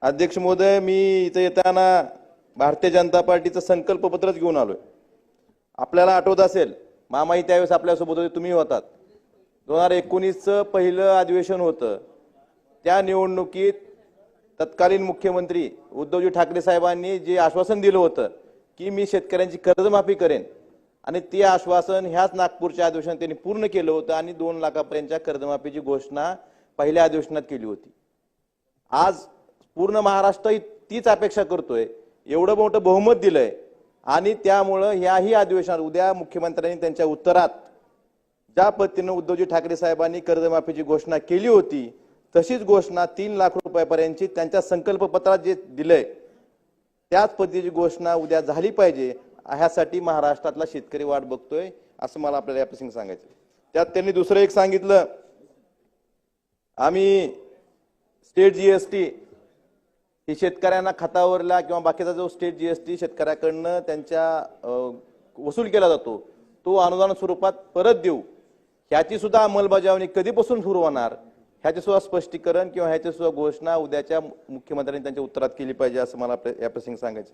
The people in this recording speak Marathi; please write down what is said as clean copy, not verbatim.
अध्यक्ष महोदय, मी इथे येताना भारतीय जनता पार्टीचं संकल्पपत्रच घेऊन आलोय। आपल्याला आठवत असेल, मामाही त्यावेळेस आपल्यासोबत होते, तुम्ही होतात। 2019चं पहिलं अधिवेशन होतं। त्या निवडणुकीत तत्कालीन मुख्यमंत्री उद्धवजी ठाकरे साहेबांनी जे आश्वासन दिलं होतं की मी शेतकऱ्यांची कर्जमाफी करेन, आणि ते आश्वासन ह्याच नागपूरच्या अधिवेशनात त्यांनी पूर्ण केलं होतं आणि 2 लाखापर्यंतच्या कर्जमाफीची घोषणा पहिल्या अधिवेशनात केली होती। आज पूर्ण महाराष्ट्र तीच अपेक्षा करतोय, एवढं मोठं बहुमत दिलंय, आणि त्यामुळे ह्याही अधिवेशनात उद्या मुख्यमंत्र्यांनी त्यांच्या उत्तरात ज्या पद्धतीने उद्धवजी ठाकरे साहेबांनी कर्जमाफीची घोषणा केली होती तशीच घोषणा 3 लाख रुपयापर्यंतची त्यांच्या संकल्पपत्रात जे दिलंय त्याच पद्धतीची घोषणा उद्या झाली पाहिजे। ह्यासाठी महाराष्ट्रातला शेतकरी वाट बघतोय, असं मला आपल्याला या प्रसंगी सांगायचं। त्यात त्यांनी दुसरं एक सांगितलं, आम्ही स्टेट जीएसटी ही शेतकऱ्यांना खातावरला किंवा बाकीचा जो स्टेट जीएसटी शेतकऱ्याकडनं त्यांच्या वसूल केला जातो तो अनुदान स्वरूपात परत देऊ, ह्याची सुद्धा अंमलबजावणी कधीपासून सुरू होणार ह्याचे सुद्धा स्पष्टीकरण किंवा ह्याची सुद्धा घोषणा उद्याच्या मुख्यमंत्र्यांनी त्यांच्या उत्तरात केली पाहिजे, असं मला या प्रसंगी सांगायचं।